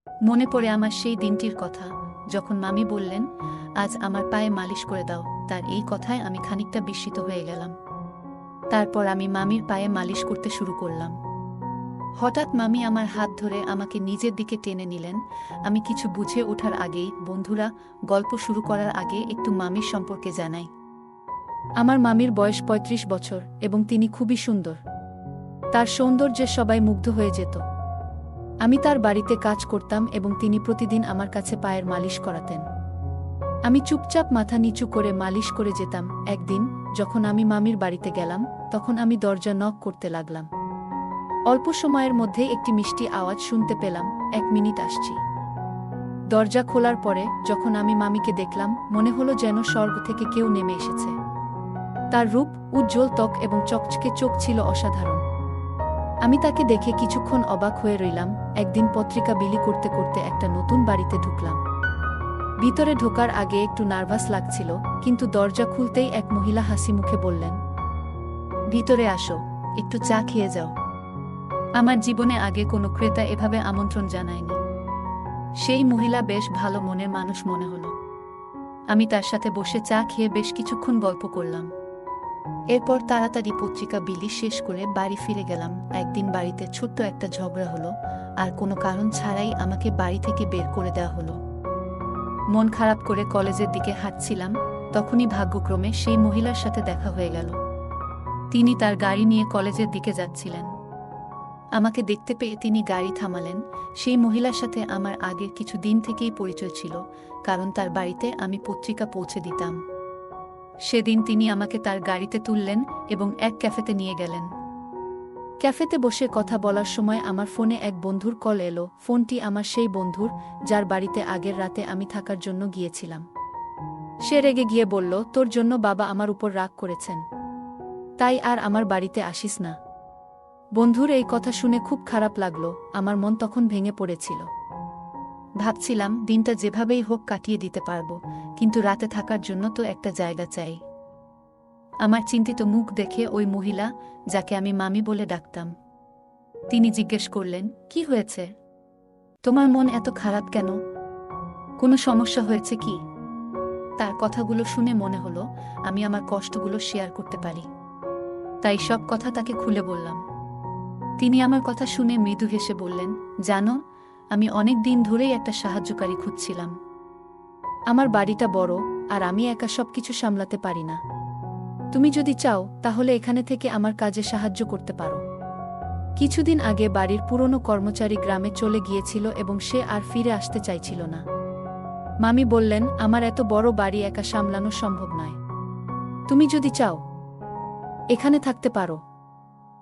মনে পড়ে আমার সেই দিনটির কথা, যখন মামি বললেন, আজ আমার পায়ে মালিশ করে দাও। তার এই কথায় আমি খানিকটা বিস্মিত হয়ে গেলাম। তারপর আমি মামির পায়ে মালিশ করতে শুরু করলাম। হঠাৎ মামি আমার হাত ধরে আমাকে নিজের দিকে টেনে নিলেন। আমি কিছু বুঝে ওঠার আগেই, বন্ধুরা, গল্প শুরু করার আগে একটু মামির সম্পর্কে জানাই। আমার মামির বয়স ৩৫ বছর এবং তিনি খুবই সুন্দর। তার সৌন্দর্যে সবাই মুগ্ধ হয়ে যেত। আমি তার বাড়িতে কাজ করতাম এবং তিনি প্রতিদিন আমার কাছে পায়ের মালিশ করাতেন। আমি চুপচাপ মাথা নিচু করে মালিশ করে যেতাম। একদিন যখন আমি মামির বাড়িতে গেলাম, তখন আমি দরজা নক করতে লাগলাম। অল্প সময়ের মধ্যে একটি মিষ্টি আওয়াজ শুনতে পেলাম, ১ মিনিট আসছি। দরজা খোলার পরে যখন আমি মামিকে দেখলাম, মনে হলো যেন স্বর্গ থেকে কেউ নেমে এসেছে। তার রূপ, উজ্জ্বল ত্বক এবং চকচকে চোখ ছিল অসাধারণ। আমি তাকে দেখে কিছুক্ষণ অবাক হয়ে রইলাম। একদিন পত্রিকা বিলি করতে করতে একটা নতুন বাড়িতে ঢুকলাম। ভিতরে ঢোকার আগে একটু নার্ভাস লাগছিল, কিন্তু দরজা খুলতেই এক মহিলা হাসি মুখে বললেন, ভিতরে আসো, একটু চা খেয়ে যাও। আমার জীবনে আগে কোনো ক্রেতা এভাবে আমন্ত্রণ জানায়নি। সেই মহিলা বেশ ভালো মনের মানুষ মনে হলো। আমি তার সাথে বসে চা খেয়ে বেশ কিছুক্ষণ গল্প করলাম। এরপর তাড়াতাড়ি পত্রিকা বিলি শেষ করে বাড়ি ফিরে গেলাম। একদিন বাড়িতে ছোট্ট একটা ঝগড়া হলো, আর কোনো কারণ ছাড়াই আমাকে বাড়ি থেকে বের করে দেওয়া হলো। মন খারাপ করে কলেজের দিকে হাঁটছিলাম, তখনই ভাগ্যক্রমে সেই মহিলার সাথে দেখা হয়ে গেল। তিনি তার গাড়ি নিয়ে কলেজের দিকে যাচ্ছিলেন। আমাকে দেখতে পেয়ে তিনি গাড়ি থামালেন। সেই মহিলার সাথে আমার আগের কিছু দিন থেকেই পরিচয় ছিল, কারণ তার বাড়িতে আমি পত্রিকা পৌঁছে দিতাম। সেদিন তিনি আমাকে তার গাড়িতে তুললেন এবং এক ক্যাফেতে নিয়ে গেলেন। ক্যাফেতে বসে কথা বলার সময় আমার ফোনে এক বন্ধুর কল এলো। ফোনটি আমার সেই বন্ধুর, যার বাড়িতে আগের রাতে আমি থাকার জন্য গিয়েছিলাম। সে রেগে গিয়ে বলল, তোর জন্য বাবা আমার উপর রাগ করেছেন, তাই আর আমার বাড়িতে আসিস না। বন্ধুর এই কথা শুনে খুব খারাপ লাগলো। আমার মন তখন ভেঙে পড়েছিল। ভাবছিলাম দিনটা যেভাবেই হোক কাটিয়ে দিতে পারবো, কিন্তু রাতে থাকার জন্য তো একটা জায়গা চাই। আমার চিন্তিত মুখ দেখে ওই মহিলা, যাকে আমি মামি বলে ডাকতাম, তিনি জিজ্ঞেস করলেন, কি হয়েছে? তোমার মন এত খারাপ কেন? কোনো সমস্যা হয়েছে কি? তার কথাগুলো শুনে মনে হলো আমি আমার কষ্টগুলো শেয়ার করতে পারি। তাই সব কথা তাকে খুলে বললাম। তিনি আমার কথা শুনে মৃদু হেসে বললেন, জানো, আমি অনেক দিন ধরেই একটা সাহায্যকারী খুঁজছিলাম। আমার বাড়িটা বড়, আর আমি একা সবকিছু সামলাতে পারি না। তুমি যদি চাও তাহলে এখানে থেকে আমার কাজে সাহায্য করতে পারো। কিছুদিন আগে বাড়ির পুরনো কর্মচারী গ্রামে চলে গিয়েছিল এবং সে আর ফিরে আসতে চাইছিল না। মামি বললেন, আমার এত বড় বাড়ি একা সামলানো সম্ভব নয়। তুমি যদি চাও এখানে থাকতে পারো।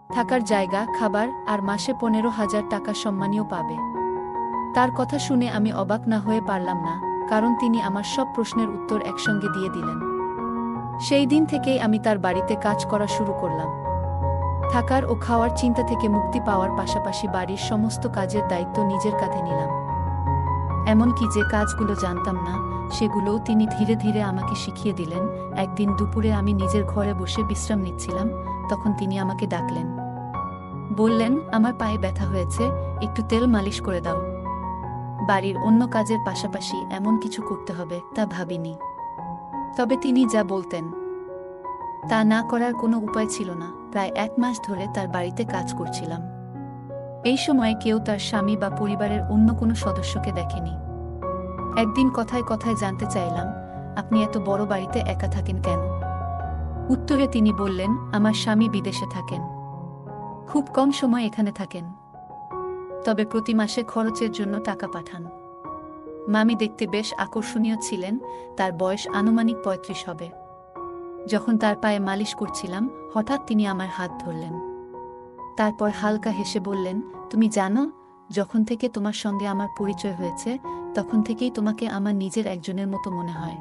থাকার জায়গা, খাবার আর মাসে ১৫,০০০ টাকা সম্মানীয় পাবে। তার কথা শুনে আমি অবাক না হয়ে পারলাম না, কারণ তিনি আমার সব প্রশ্নের উত্তর একসঙ্গে দিয়ে দিলেন। সেই দিন থেকেই আমি তার বাড়িতে কাজ করা শুরু করলাম। থাকার ও খাওয়ার চিন্তা থেকে মুক্তি পাওয়ার পাশাপাশি বাড়ির সমস্ত কাজের দায়িত্ব নিজের কাঁধে নিলাম। এমনকি যে কাজগুলো জানতাম না, সেগুলোও তিনি ধীরে ধীরে আমাকে শিখিয়ে দিলেন। একদিন দুপুরে আমি নিজের ঘরে বসে বিশ্রাম নিচ্ছিলাম, তখন তিনি আমাকে ডাকলেন। বললেন, আমার পায়ে ব্যথা হয়েছে, একটু তেল মালিশ করে দাও। বাড়ির অন্য কাজের পাশাপাশি এমন কিছু করতে হবে তা ভাবিনি। তবে তিনি যা বলতেন তা না করার কোনো উপায় ছিল না। প্রায় ১ মাস ধরে তার বাড়িতে কাজ করছিলাম। এই সময়ে কেউ তার স্বামী বা পরিবারের অন্য কোনো সদস্যকে দেখেনি। একদিন কথায় কথায় জানতে চাইলাম, আপনি এত বড় বাড়িতে একা থাকেন কেন? উত্তরে তিনি বললেন, আমার স্বামী বিদেশে থাকেন, খুব কম সময় এখানে থাকেন, তবে প্রতি মাসে খরচের জন্য টাকা পাঠান। মামি দেখতে বেশ আকর্ষণীয় ছিলেন, তার বয়স আনুমানিক ৩৫ হবে। যখন তার পায়ে মালিশ করছিলাম, হঠাৎ তিনি আমার হাত ধরলেন। তারপর হালকা হেসে বললেন, তুমি জানো, যখন থেকে তোমার সঙ্গে আমার পরিচয় হয়েছে, তখন থেকেই তোমাকে আমার নিজের একজনের মতো মনে হয়।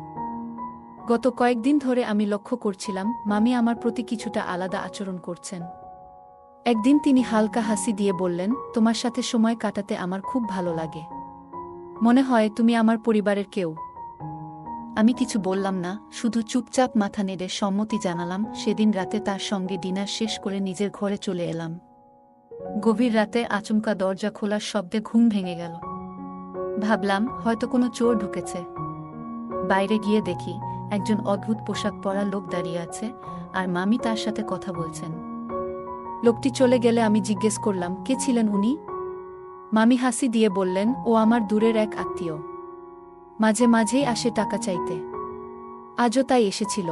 গত কয়েকদিন ধরে আমি লক্ষ্য করছিলাম মামি আমার প্রতি কিছুটা আলাদা আচরণ করছেন। একদিন তিনি হালকা হাসি দিয়ে বললেন, তোমার সাথে সময় কাটাতে আমার খুব ভালো লাগে। মনে হয় তুমি আমার পরিবারের কেউ। আমি কিছু বললাম না, শুধু চুপচাপ মাথা নেড়ে সম্মতি জানালাম। সেদিন রাতে তার সঙ্গে ডিনার শেষ করে নিজের ঘরে চলে এলাম। গভীর রাতে আচমকা দরজা খোলার শব্দে ঘুম ভেঙে গেল। ভাবলাম হয়তো কোনো চোর ঢুকেছে। বাইরে গিয়ে দেখি একজন অদ্ভুত পোশাক পরা লোক দাঁড়িয়ে আছে, আর মামি তার সাথে কথা বলছেন। লোকটি চলে গেলে আমি জিজ্ঞেস করলাম, কে ছিলেন উনি? মামি হাসি দিয়ে বললেন, ও আমার দূরের এক আত্মীয়। মাঝে মাঝেই আসে টাকা চাইতে। আজও তাই এসেছিল।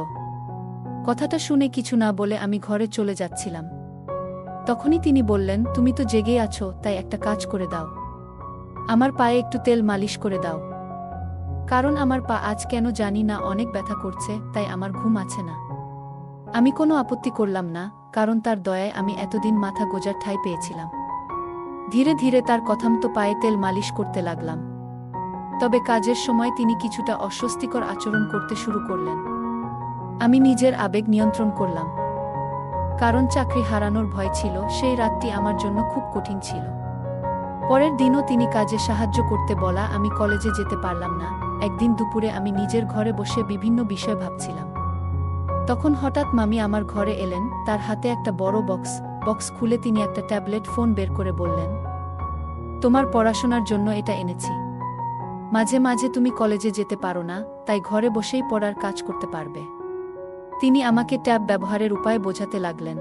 কথাটা শুনে কিছু না বলে আমি ঘরে চলে যাচ্ছিলাম। তখনই তিনি বললেন, তুমি তো জেগে আছো, তাই একটা কাজ করে দাও। আমার পায়ে একটু তেল মালিশ করে দাও। কারণ আমার পা আজ কেন জানি না অনেক ব্যথা করছে, তাই আমার ঘুম আছে না। আমি কোনো আপত্তি করলাম না, কারণ তার দয়ায় আমি এতদিন মাথা গোজার ঠাঁই পেয়েছিলাম। ধীরে ধীরে তার কথামতো পায়ে তেল মালিশ করতে লাগলাম। তবে কাজের সময় তিনি কিছুটা অস্বস্তিকর আচরণ করতে শুরু করলেন। আমি নিজের আবেগ নিয়ন্ত্রণ করলাম, কারণ চাকরি হারানোর ভয় ছিল। সেই রাতটি আমার জন্য খুব কঠিন ছিল। পরের দিনও তিনি কাজে সাহায্য করতে বলা আমি কলেজে যেতে পারলাম না। একদিন দুপুরে আমি নিজের ঘরে বসে বিভিন্ন বিষয় ভাবছিলাম। তখন হঠাৎ মামি আমার ঘরে এলেন, তার হাতে একটা বড় বক্স খুলে তিনি একটা ট্যাবলেট ফোন বের করে বললেন, তোমার পড়াশোনার জন্য এটা এনেছি। মাঝে মাঝে তুমি কলেজে যেতে পারো না, তাই ঘরে বসেই পড়ার কাজ করতে পারবে। তিনি আমাকে ট্যাব ব্যবহারের উপায় বোঝাতে লাগলেন।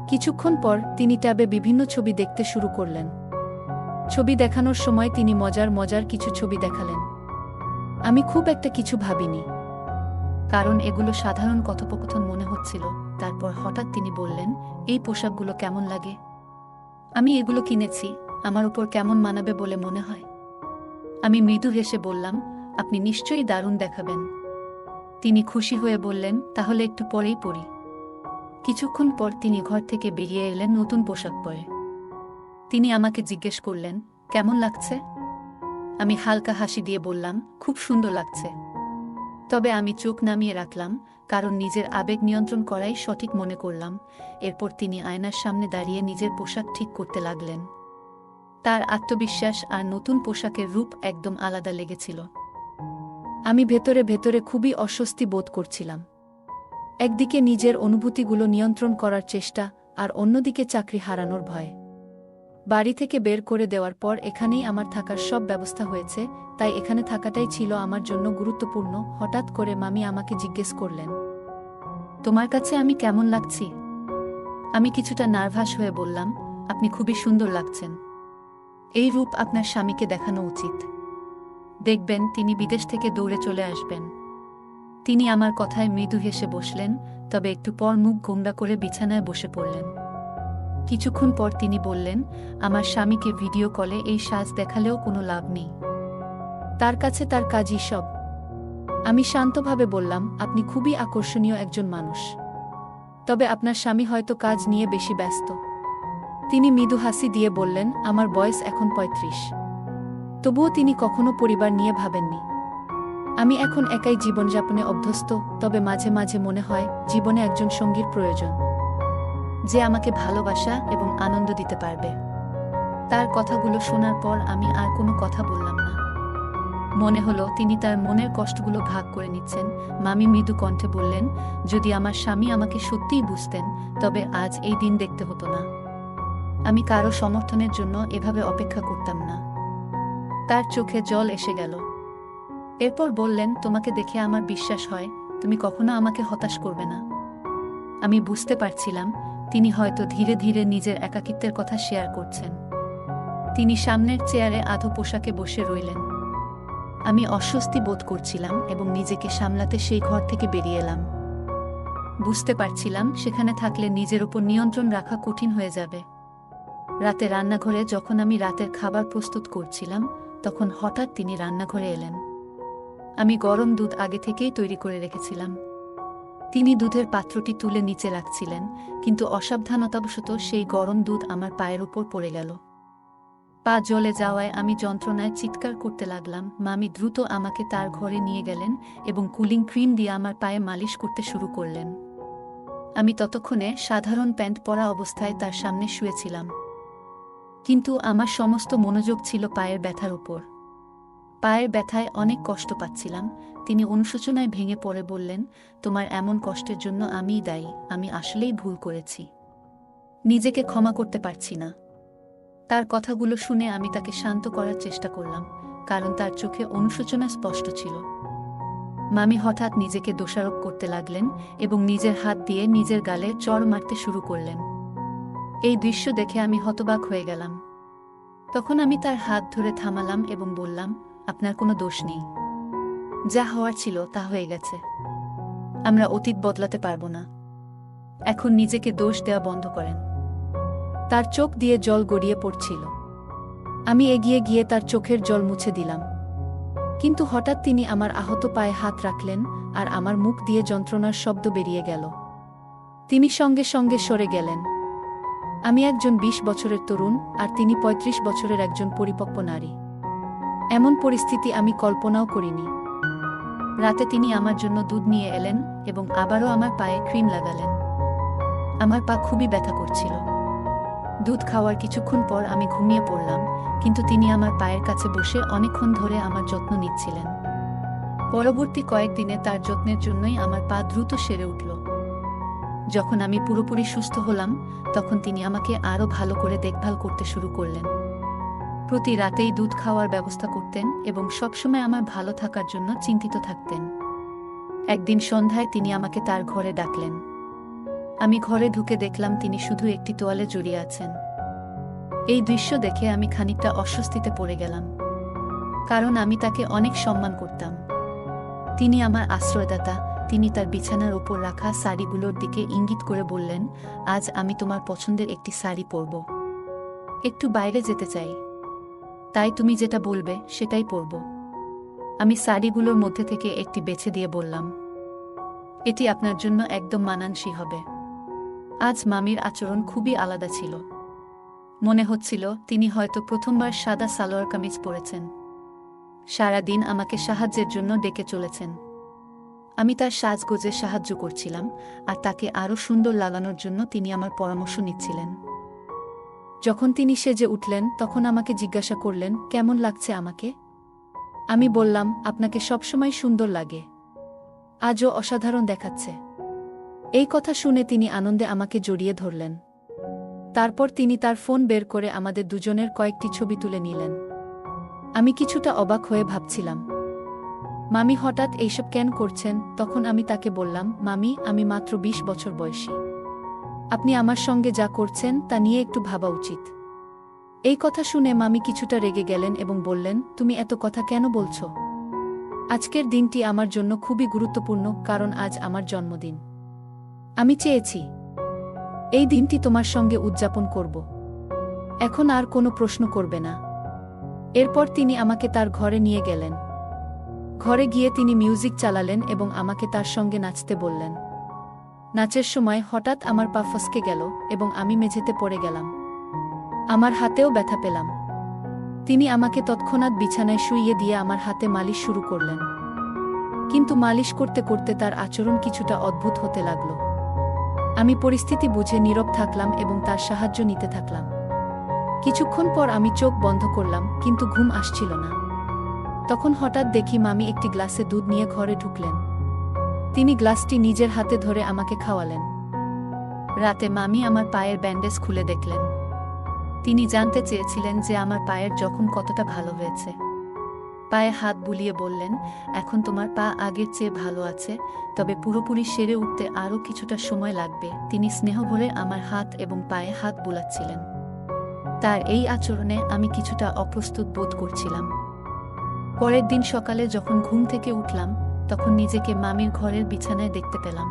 কিছুক্ষণ পর তিনি ট্যাবে বিভিন্ন ছবি দেখতে শুরু করলেন। ছবি দেখানোর সময় তিনি মজার কিছু ছবি দেখালেন। আমি খুব একটা কিছু ভাবিনি, কারণ এগুলো সাধারণ কথোপকথন মনে হচ্ছিল। তারপর হঠাৎ তিনি বললেন, এই পোশাকগুলো কেমন লাগে? আমি এগুলো কিনেছি, আমার উপর কেমন মানাবে বলে মনে হয়? আমি মৃদু হেসে বললাম, আপনি নিশ্চয়ই দারুণ দেখাবেন। তিনি খুশি হয়ে বললেন, তাহলে একটু পরেই পরি। কিছুক্ষণ পর তিনি ঘর থেকে বেরিয়ে এলেন নতুন পোশাক পরে। তিনি আমাকে জিজ্ঞেস করলেন, কেমন লাগছে? আমি হালকা হাসি দিয়ে বললাম, খুব সুন্দর লাগছে। তবে আমি চোখ নামিয়ে রাখলাম, কারণ নিজের আবেগ নিয়ন্ত্রণ করাই সঠিক মনে করলাম। এরপর তিনি আয়নার সামনে দাঁড়িয়ে নিজের পোশাক ঠিক করতে লাগলেন। তার আত্মবিশ্বাস আর নতুন পোশাকের রূপ একদম আলাদা লেগেছিল। আমি ভেতরে ভেতরে খুবই অস্বস্তি বোধ করছিলাম। একদিকে নিজের অনুভূতিগুলো নিয়ন্ত্রণ করার চেষ্টা, আর অন্যদিকে চাকরি হারানোর ভয়। বাড়ি থেকে বের করে দেওয়ার পর এখানেই আমার থাকার সব ব্যবস্থা হয়েছে, তাই এখানে থাকাটাই ছিল আমার জন্য গুরুত্বপূর্ণ। হঠাৎ করে মামি আমাকে জিজ্ঞেস করলেন, তোমার কাছে আমি কেমন লাগছি? আমি কিছুটা নার্ভাস হয়ে বললাম, আপনি খুবই সুন্দর লাগছেন। এই রূপ আপনার স্বামীকে দেখানো উচিত। দেখবেন তিনি বিদেশ থেকে দৌড়ে চলে আসবেন। তিনি আমার কথায় মৃদু হেসে বসলেন, তবে একটু পর মুখ গোমড়া করে বিছানায় বসে পড়লেন। কিছুক্ষণ পর তিনি বললেন, আমার স্বামীকে ভিডিও কলে এই সাজ দেখালেও কোনো লাভ নেই। তার কাছে তার কাজই সব। আমি শান্তভাবে বললাম, আপনি খুবই আকর্ষণীয় একজন মানুষ। তবে আপনার স্বামী হয়তো কাজ নিয়ে বেশি ব্যস্ত। তিনি মৃদু হাসি দিয়ে বললেন, আমার বয়স এখন ৩৫। তবুও তিনি কখনো পরিবার নিয়ে ভাবেননি। আমি এখন একাই জীবনযাপনে অভ্যস্ত, তবে মাঝে মাঝে মনে হয় জীবনে একজন সঙ্গীর প্রয়োজন, যে আমাকে ভালোবাসা এবং আনন্দ দিতে পারবে। তার কথাগুলো শোনার পর আমি আর কোনো কথা বললাম না। মনে হলো তিনি তার মনের কষ্টগুলো ভাগ করে নিচ্ছেন। মামি মৃদু কণ্ঠে বললেন, যদি আমার স্বামী আমাকে সত্যিই বুঝতেন, তবে আজ এই দিন দেখতে হতো না। আমি কারো সমর্থনের জন্য এভাবে অপেক্ষা করতাম না। তার চোখে জল এসে গেল। এরপর বললেন, তোমাকে দেখে আমার বিশ্বাস হয় তুমি কখনো আমাকে হতাশ করবে না। আমি বুঝতে পারছিলাম তিনি হয়তো ধীরে ধীরে নিজের একাকিত্বের কথা শেয়ার করছেন। তিনি সামনের চেয়ারে আধো পোশাকে বসে রইলেন। আমি অস্বস্তি বোধ করছিলাম এবং নিজেকে সামলাতে সেই ঘর থেকে বেরিয়ে এলাম। বুঝতে পারছিলাম সেখানে থাকলে নিজের উপর নিয়ন্ত্রণ রাখা কঠিন হয়ে যাবে। রাতে রান্নাঘরে যখন আমি রাতের খাবার প্রস্তুত করছিলাম, তখন হঠাৎ তিনি রান্নাঘরে এলেন। আমি গরম দুধ আগে থেকেই তৈরি করে রেখেছিলাম। তিনি দুধের পাত্রটি তুলে নিচে রাখছিলেন, কিন্তু অসাবধানতাবশত সেই গরম দুধ আমার পায়ের উপর পড়ে গেল। পা জ্বলে যাওয়ায় আমি যন্ত্রণায় চিৎকার করতে লাগলাম। মামি দ্রুত আমাকে তার ঘরে নিয়ে গেলেন এবং কুলিং ক্রিম দিয়ে আমার পায়ে মালিশ করতে শুরু করলেন। আমি ততক্ষণে সাধারণ প্যান্ট পরা অবস্থায় তার সামনে শুয়েছিলাম, কিন্তু আমার সমস্ত মনোযোগ ছিল পায়ের ব্যথার উপর। পায়ের ব্যথায় অনেক কষ্ট পাচ্ছিলাম। তিনি অনুশোচনায় ভেঙে পড়ে বললেন, তোমার এমন কষ্টের জন্য আমিই দায়ী। আমি আসলেই ভুল করেছি, নিজেকে ক্ষমা করতে পারছি না। তার কথাগুলো শুনে আমি তাকে শান্ত করার চেষ্টা করলাম, কারণ তার চোখে অনুশোচনা স্পষ্ট ছিল। মামি হঠাৎ নিজেকে দোষারোপ করতে লাগলেন এবং নিজের হাত দিয়ে নিজের গালে চড় মারতে শুরু করলেন। এই দৃশ্য দেখে আমি হতবাক হয়ে গেলাম। তখন আমি তার হাত ধরে থামালাম এবং বললাম, আপনার কোনো দোষ নেই। যা হওয়ার ছিল তা হয়ে গেছে। আমরা অতীত বদলাতে পারব না। এখন নিজেকে দোষ দেওয়া বন্ধ করেন। তার চোখ দিয়ে জল গড়িয়ে পড়ছিল। আমি এগিয়ে গিয়ে তার চোখের জল মুছে দিলাম। কিন্তু হঠাৎ তিনি আমার আহত পায়ে হাত রাখলেন আর আমার মুখ দিয়ে যন্ত্রণার শব্দ বেরিয়ে গেল। তিনি সঙ্গে সঙ্গে সরে গেলেন। আমি একজন ২০ বছরের তরুণ আর তিনি ৩৫ বছরের একজন পরিপক্ব নারী। এমন পরিস্থিতি আমি কল্পনাও করিনি। রাতে তিনি আমার জন্য দুধ নিয়ে এলেন এবং আবারও আমার পায়ে ক্রিম লাগালেন। আমার পা খুবই ব্যথা করছিল। দুধ খাওয়ার কিছুক্ষণ পর আমি ঘুমিয়ে পড়লাম, কিন্তু তিনি আমার পায়ের কাছে বসে অনেকক্ষণ ধরে আমার যত্ন নিচ্ছিলেন। পরবর্তী কয়েকদিনে তার যত্নের জন্যই আমার পা দ্রুত সেরে উঠল। যখন আমি পুরোপুরি সুস্থ হলাম, তখন তিনি আমাকে আরও ভালো করে দেখভাল করতে শুরু করলেন। প্রতি রাতেই দুধ খাওয়ার ব্যবস্থা করতেন এবং সবসময় আমার ভালো থাকার জন্য চিন্তিত থাকতেন। একদিন সন্ধ্যায় তিনি আমাকে তার ঘরে ডাকলেন। আমি ঘরে ঢুকে দেখলাম তিনি শুধু একটি তোয়ালে জড়িয়ে আছেন। এই দৃশ্য দেখে আমি খানিকটা অস্বস্তিতে পড়ে গেলাম, কারণ আমি তাকে অনেক সম্মান করতাম। তিনি আমার আশ্রয়দাতা। তিনি তার বিছানার ওপর রাখা শাড়িগুলোর দিকে ইঙ্গিত করে বললেন, আজ আমি তোমার পছন্দের একটি শাড়ি পরব। একটু বাইরে যেতে চাই, তাই তুমি যেটা বলবে সেটাই পরব। আমি শাড়িগুলোর মধ্যে থেকে একটি বেছে দিয়ে বললাম, এটি আপনার জন্য একদম মানানসই হবে। আজ মামির আচরণ খুবই আলাদা ছিল। মনে হচ্ছিল তিনি হয়তো প্রথমবার সাদা সালোয়ার কামিজ পরেছেন। সারা দিন আমাকে সাহায্যের জন্য ডেকে চলেছেন। আমি তার সাজগোজে সাহায্য করছিলাম আর তাকে আরও সুন্দর লাগানোর জন্য তিনি আমার পরামর্শ নিচ্ছিলেন। যখন তিনি সেজে উঠলেন, তখন আমাকে জিজ্ঞাসা করলেন, কেমন লাগছে আমাকে? আমি বললাম, আপনাকে সবসময় সুন্দর লাগে, আজও অসাধারণ দেখাচ্ছে। এই কথা শুনে তিনি আনন্দে আমাকে জড়িয়ে ধরলেন। তারপর তিনি তার ফোন বের করে আমাদের দুজনের কয়েকটি ছবি তুলে নিলেন। আমি কিছুটা অবাক হয়ে ভাবছিলাম, মামি হঠাৎ এইসব কেন করছেন? তখন আমি তাকে বললাম, মামি, আমি মাত্র ২০ বছর বয়সী। আপনি আমার সঙ্গে যা করছেন তা নিয়ে একটু ভাবা উচিত। এই কথা শুনে মামি কিছুটা রেগে গেলেন এবং বললেন, তুমি এত কথা কেন বলছো? আজকের দিনটি আমার জন্য খুবই গুরুত্বপূর্ণ, কারণ আজ আমার জন্মদিন। আমি চেয়েছি এই দিনটি তোমার সঙ্গে উদযাপন করব। এখন আর কোনো প্রশ্ন করবে না। এরপর তিনি আমাকে তার ঘরে নিয়ে গেলেন। ঘরে গিয়ে তিনি মিউজিক চালালেন এবং আমাকে তার সঙ্গে নাচতে বললেন। নাচের সময় হঠাৎ আমার পা ফসকে গেল এবং আমি মেঝেতে পড়ে গেলাম। আমার হাতেও ব্যথা পেলাম। তিনি আমাকে তৎক্ষণাৎ বিছানায় শুইয়ে দিয়ে আমার হাতে মালিশ শুরু করলেন। কিন্তু মালিশ করতে করতে তার আচরণ কিছুটা অদ্ভুত হতে লাগল। আমি পরিস্থিতি বুঝে নীরব থাকলাম এবং তার সাহায্য নিতে থাকলাম। কিছুক্ষণ পর আমি চোখ বন্ধ করলাম, কিন্তু ঘুম আসছিল না। তখন হঠাৎ দেখি মামি একটি গ্লাসে দুধ নিয়ে ঘরে ঢুকলেন। তিনি গ্লাসটি নিজের হাতে ধরে আমাকে খাওয়ালেন। রাতে মামি আমার পায়ের ব্যান্ডেজ খুলে দেখলেন। তিনি জানতে চেয়েছিলেন যে আমার পায়ের জখম কতটা ভালো হয়েছে। পায়ে হাত বুলিয়ে বললেন, এখন তোমার পা আগের চেয়ে ভালো আছে, তবে পুরোপুরি সেরে উঠতে আরও কিছুটা সময় লাগবে। তিনি স্নেহ ভরে আমার হাত এবং পায়ে হাত বুলাচ্ছিলেন। তার এই আচরণে আমি কিছুটা অপ্রস্তুত বোধ করছিলাম। পরের দিন সকালে যখন ঘুম থেকে উঠলাম, তখন নিজেকে মামির ঘরের বিছানায় দেখতে পেলাম।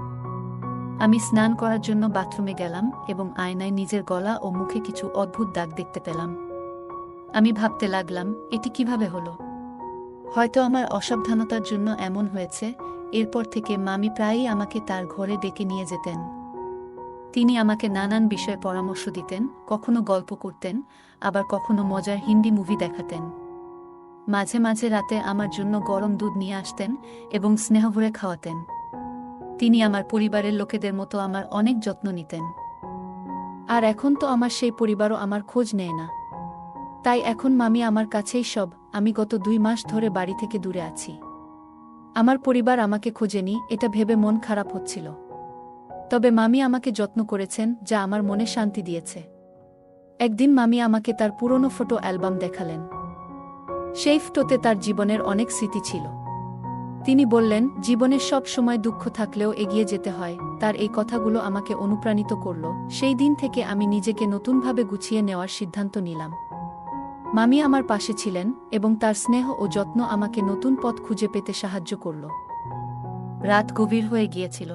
আমি স্নান করার জন্য বাথরুমে গেলাম এবং আয়নায় নিজের গলা ও মুখে কিছু অদ্ভুত দাগ দেখতে পেলাম। আমি ভাবতে লাগলাম, এটি কিভাবে হলো? হয়তো আমার অসাবধানতার জন্য এমন হয়েছে। এরপর থেকে মামি প্রায়ই আমাকে তার ঘরে ডেকে নিয়ে যেতেন। তিনি আমাকে নানান বিষয়ে পরামর্শ দিতেন, কখনো গল্প করতেন, আবার কখনো মজার হিন্দি মুভি দেখাতেন। মাঝে মাঝে রাতে আমার জন্য গরম দুধ নিয়ে আসতেন এবং স্নেহ ভরে খাওয়াতেন। তিনি আমার পরিবারের লোকেদের মতো আমার অনেক যত্ন নিতেন। আর এখন তো আমার সেই পরিবারও আমার খোঁজ নেয় না। তাই এখন মামি আমার কাছেই সব। আমি গত 2 মাস ধরে বাড়ি থেকে দূরে আছি। আমার পরিবার আমাকে খোঁজেনি, এটা ভেবে মন খারাপ হচ্ছিল। তবে মামি আমাকে যত্ন করেছেন, যা আমার মনে শান্তি দিয়েছে। একদিন মামি আমাকে তার পুরনো ফটো অ্যালবাম দেখালেন। সেই ফটোতে তার জীবনের অনেক স্মৃতি ছিল। তিনি বললেন, জীবনের সব সময় দুঃখ থাকলেও এগিয়ে যেতে হয়। তার এই কথাগুলো আমাকে অনুপ্রাণিত করল। সেই দিন থেকে আমি নিজেকে নতুনভাবে গুছিয়ে নেওয়ার সিদ্ধান্ত নিলাম। মামি আমার পাশে ছিলেন এবং তার স্নেহ ও যত্ন আমাকে নতুন পথ খুঁজে পেতে সাহায্য করল। রাত গভীর হয়ে গিয়েছিল।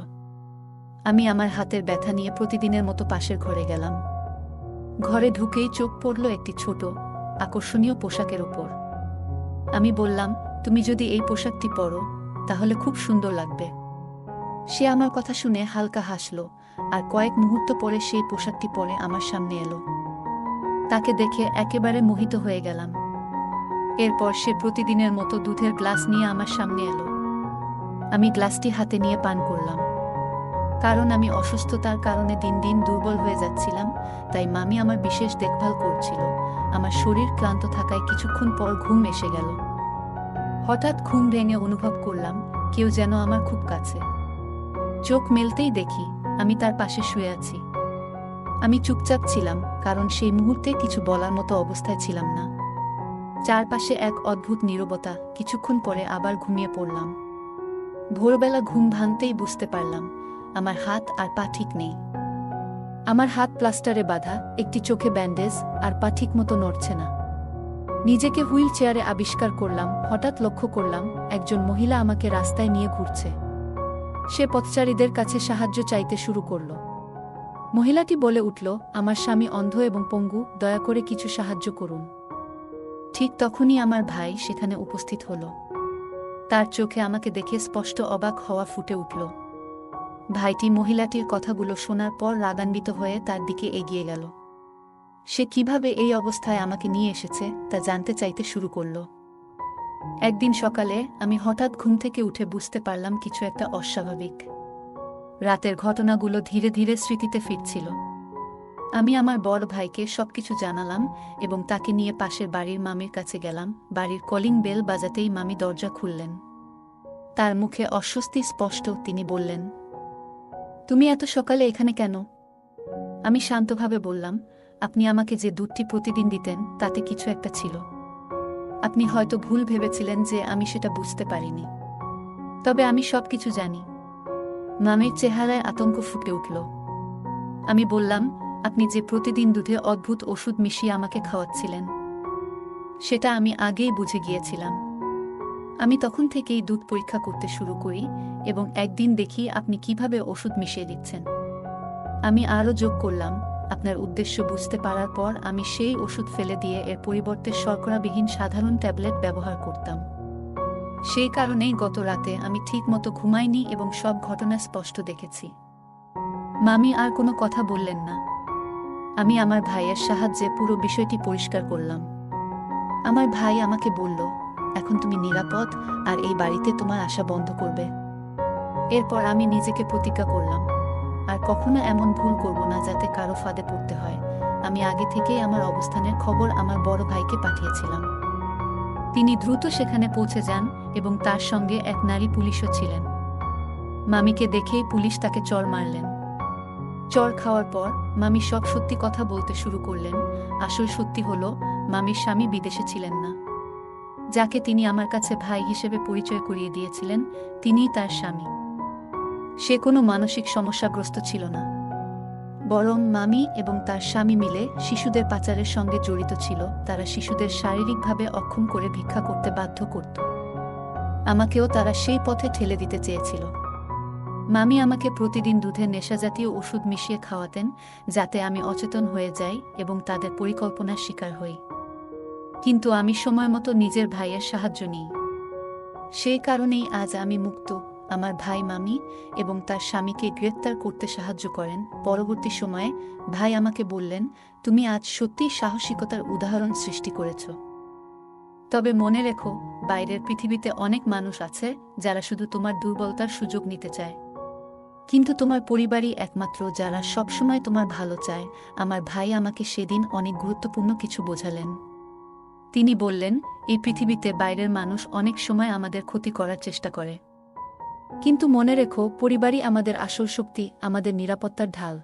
আমি আমার হাতের ব্যথা নিয়ে প্রতিদিনের মতো পাশের ঘরে গেলাম। ঘরে ঢুকেই চোখ পড়ল একটি ছোট, আকর্ষণীয় পোশাকের উপর। আমি বললাম, তুমি যদি এই পোশাকটি পরো তাহলে খুব সুন্দর লাগবে। সে আমার কথা শুনে হালকা হাসল আর কয়েক মুহূর্ত পরে সেই পোশাকটি পরে আমার সামনে এলো। তাকে দেখে একেবারে মোহিত হয়ে গেলাম। এরপর সে প্রতিদিনের মতো দুধের গ্লাস নিয়ে আমার সামনে এলো। আমি গ্লাসটি হাতে নিয়ে পান করলাম। কারণ আমি অসুস্থতার কারণে দিন দিন দুর্বল হয়ে যাচ্ছিলাম, তাই মামি আমার বিশেষ দেখভাল করছিল। আমার শরীর ক্লান্ত থাকায় কিছুক্ষণ পর ঘুম এসে গেল। হঠাৎ ঘুম ভেঙে অনুভব করলাম কেউ যেন আমার খুব কাছে। চোখ মেলতেই দেখি আমি তার পাশে শুয়ে আছি। আমি চুপচাপ ছিলাম, কারণ সেই মুহূর্তে কিছু বলার মতো অবস্থায় ছিলাম না। চারপাশে এক অদ্ভুত নীরবতা। কিছুক্ষণ পরে আবার ঘুমিয়ে পড়লাম। ভোরবেলা ঘুম ভাঙতেই বুঝতে পারলাম আমার হাত আর পা ঠিক নেই। আমার হাত প্লাস্টারে বাঁধা, একটি চোখে ব্যান্ডেজ, আর পা ঠিক মতো নড়ছে না। নিজেকে হুইল চেয়ারে আবিষ্কার করলাম। হঠাৎ লক্ষ্য করলাম একজন মহিলা আমাকে রাস্তায় নিয়ে ঘুরছে। সে পথচারীদের কাছে সাহায্য চাইতে শুরু করল। মহিলাটি বলে উঠল, আমার স্বামী অন্ধ এবং পঙ্গু, দয়া করে কিছু সাহায্য করুন। ঠিক তখনই আমার ভাই সেখানে উপস্থিত হল। তার চোখে আমাকে দেখে স্পষ্ট অবাক হওয়া ফুটে উঠল। ভাইটি মহিলাটির কথাগুলো শোনার পর রাগান্বিত হয়ে তার দিকে এগিয়ে গেল। সে কিভাবে এই অবস্থায় আমাকে নিয়ে এসেছে তা জানতে চাইতে শুরু করল। একদিন সকালে আমি হঠাৎ ঘুম থেকে উঠে বুঝতে পারলাম কিছু একটা অস্বাভাবিক। রাতের ঘটনাগুলো ধীরে ধীরে স্মৃতিতে ফিরছিল। আমি আমার বড় ভাইকে সবকিছু জানালাম এবং তাকে নিয়ে পাশের বাড়ির মামির কাছে গেলাম। বাড়ির কলিং বেল বাজাতেই মামি দরজা খুললেন। তার মুখে অস্বস্তি স্পষ্ট। তিনি বললেন, তুমি এত সকালে এখানে কেন? আমি শান্তভাবে বললাম, আপনি আমাকে যে দুধটি প্রতিদিন দিতেন তাতে কিছু একটা ছিল। আপনি হয়তো ভুল ভেবেছিলেন যে আমি সেটা বুঝতে পারিনি। তবে আমি সবকিছু জানি। মামির চেহারায় আতঙ্ক ফুটে উঠল। আমি বললাম, আপনি যে প্রতিদিন দুধে অদ্ভুত ওষুধ মিশিয়ে আমাকে খাওয়াচ্ছিলেন সেটা আমি আগেই বুঝে গিয়েছিলাম। আমি তখন থেকেই দুধ পরীক্ষা করতে শুরু করি এবং একদিন দেখি আপনি কিভাবে ওষুধ মিশিয়ে দিচ্ছেন। আমি আরও যোগ করলাম, আপনার উদ্দেশ্য বুঝতে পারার পর আমি সেই ওষুধ ফেলে দিয়ে এর পরিবর্তে শর্করাবিহীন সাধারণ ট্যাবলেট ব্যবহার করতাম। সেই কারণেই গত রাতে আমি ঠিকমতো ঘুমাইনি এবং সব ঘটনা স্পষ্ট দেখেছি। মামি আর কোনো কথা বললেন না। আমি আমার ভাইয়ের সাহায্যে পুরো বিষয়টি পরিষ্কার করলাম। আমার ভাই আমাকে বলল, এখন তুমি নিরাপদ আর এই বাড়িতে তোমার আশা বন্ধ করবে। এরপর আমি নিজেকে প্রতিজ্ঞা করলাম, আর কখনো এমন ভুল করব না যাতে কারো ফাঁদে পড়তে হয়। আমি আগে থেকেই আমার অবস্থানের খবর আমার বড় ভাইকে পাঠিয়েছিলাম। তিনি দ্রুত সেখানে পৌঁছে যান এবং তার সঙ্গে এক নারী পুলিশও ছিলেন। মামিকে দেখেই পুলিশ তাকে চড় মারলেন। চড় খাওয়ার পর মামি সব সত্যি কথা বলতে শুরু করলেন। আসল সত্যি হলো, মামির স্বামী বিদেশে ছিলেন না। যাকে তিনি আমার কাছে ভাই হিসেবে পরিচয় করিয়ে দিয়েছিলেন তিনিই তার স্বামী। সে কোনো মানসিক সমস্যাগ্রস্ত ছিল না, বরং মামি এবং তার স্বামী মিলে শিশুদের পাচারের সঙ্গে জড়িত ছিল। তারা শিশুদের শারীরিকভাবে অক্ষম করে ভিক্ষা করতে বাধ্য করত। আমাকেও তারা সেই পথে ঠেলে দিতে চেয়েছিল। মামি আমাকে প্রতিদিন দুধে নেশাজাতীয় ওষুধ মিশিয়ে খাওয়াতেন যাতে আমি অচেতন হয়ে যাই এবং তাদের পরিকল্পনার শিকার হই। কিন্তু আমি সময়মতো নিজের ভাইয়ের সাহায্য নিই। সেই কারণেই আজ আমি মুক্ত। আমার ভাই মামি এবং তার স্বামীকে গ্রেফতার করতে সাহায্য করেন। পরবর্তী সময়ে ভাই আমাকে বললেন, তুমি আজ সত্যিই সাহসিকতার উদাহরণ সৃষ্টি করেছ। তবে মনে রেখো, বাইরের পৃথিবীতে অনেক মানুষ আছে যারা শুধু তোমার দুর্বলতার সুযোগ নিতে চায়, কিন্তু তোমার পরিবারই একমাত্র যারা সবসময় তোমার ভালো চায়। আমার ভাই আমাকে সেদিন অনেক গুরুত্বপূর্ণ কিছু বোঝালেন। তিনি বললেন, এই পৃথিবীতে বাইরের মানুষ অনেক সময় আমাদের ক্ষতি করার চেষ্টা করে, কিন্তু মনে রেখো, পরিবারই আমাদের আসল শক্তি, আমাদের নিরাপত্তার ঢাল।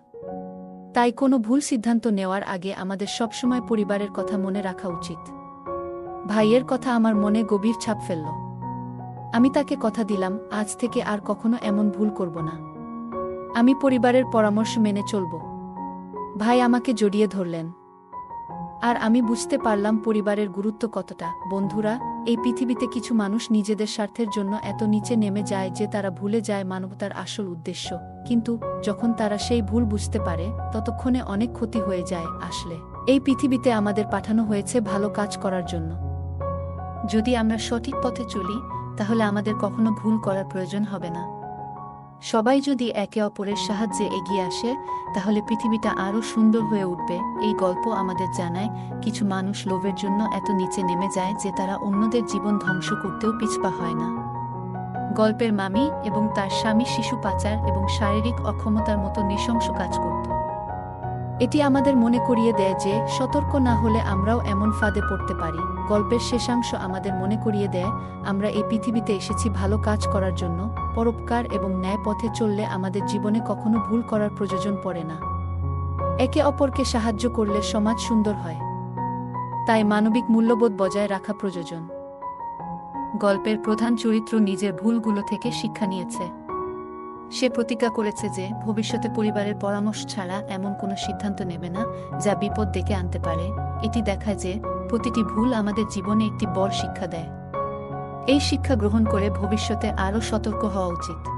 তাই কোনো ভুল সিদ্ধান্ত নেওয়ার আগে আমাদের সবসময় পরিবারের কথা মনে রাখা উচিত। ভাইয়ের কথা আমার মনে গভীর ছাপ ফেলল। আমি তাকে কথা দিলাম, আজ থেকে আর কখনো এমন ভুল করব না। আমি পরিবারের পরামর্শ মেনে চলব। ভাই আমাকে জড়িয়ে ধরলেন। আর আমি বুঝতে পারলাম পরিবারের গুরুত্ব কতটা। বন্ধুরা, এই পৃথিবীতে কিছু মানুষ নিজেদের স্বার্থের জন্য এত নিচে নেমে যায় যে তারা ভুলে যায় মানবতার আসল উদ্দেশ্য। কিন্তু যখন তারা সেই ভুল বুঝতে পারে, ততক্ষণে অনেক ক্ষতি হয়ে যায়। আসলে এই পৃথিবীতে আমাদের পাঠানো হয়েছে ভালো কাজ করার জন্য। যদি আমরা সঠিক পথে চলি, তাহলে আমাদের কখনো ভুল করার প্রয়োজন হবে না। সবাই যদি একে অপরের সাহায্যে এগিয়ে আসে, তাহলে পৃথিবীটা আরও সুন্দর হয়ে উঠবে। এই গল্প আমাদের জানায়, কিছু মানুষ লোভের জন্য এত নিচে নেমে যায় যে তারা অন্যদের জীবন ধ্বংস করতেও পিছপা হয় না। গল্পের মামি এবং তার স্বামী শিশু পাচার এবং শারীরিক অক্ষমতার মতো নৃশংস কাজ করত। এটি আমাদের মনে করিয়ে দেয় যে সতর্ক না হলে আমরাও এমন ফাঁদে পড়তে পারি। গল্পের শেষাংশ আমাদের মনে করিয়ে দেয়, আমরা এই পৃথিবীতে এসেছি ভালো কাজ করার জন্য। পরোপকার এবং ন্যায় পথে চললে আমাদের জীবনে কখনো ভুল করার প্রয়োজন পড়ে না। একে অপরকে সাহায্য করলে সমাজ সুন্দর হয়। তাই মানবিক মূল্যবোধ বজায় রাখা প্রয়োজন। গল্পের প্রধান চরিত্র নিজের ভুলগুলো থেকে শিক্ষা নিয়েছে। সে প্রতিজ্ঞা করেছে যে ভবিষ্যতে পরিবারের পরামর্শ ছাড়া এমন কোনো সিদ্ধান্ত নেবে না যা বিপদ ডেকে আনতে পারে। এটি দেখায় যে প্রতিটি ভুল আমাদের জীবনে একটি বড় শিক্ষা দেয়। এই শিক্ষা গ্রহণ করে ভবিষ্যতে আরও সতর্ক হওয়া উচিত।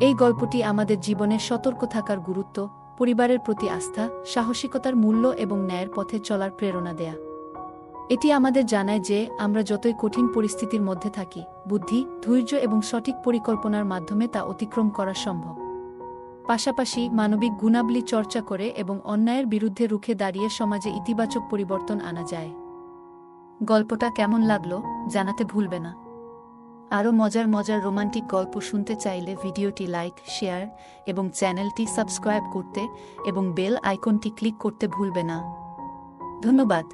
এই গল্পটি আমাদের জীবনে সতর্ক থাকার গুরুত্ব, পরিবারের প্রতি আস্থা, সাহসিকতার মূল্য এবং ন্যায়ের পথে চলার প্রেরণা দেয়া। এটি আমাদের জানায় যে আমরা যতই কঠিন পরিস্থিতির মধ্যে থাকি, বুদ্ধি, ধৈর্য এবং সঠিক পরিকল্পনার মাধ্যমে তা অতিক্রম করা সম্ভব। পাশাপাশি মানবিক গুণাবলী চর্চা করে এবং অন্যায়ের বিরুদ্ধে রুখে দাঁড়িয়ে সমাজে ইতিবাচক পরিবর্তন আনা যায়। গল্পটা কেমন লাগলো জানাতে ভুলবে না। আরও মজার মজার রোমান্টিক গল্প শুনতে চাইলে ভিডিওটি লাইক, শেয়ার এবং চ্যানেলটি সাবস্ক্রাইব করতে এবং বেল আইকনটি ক্লিক করতে ভুলবে না। ধন্যবাদ।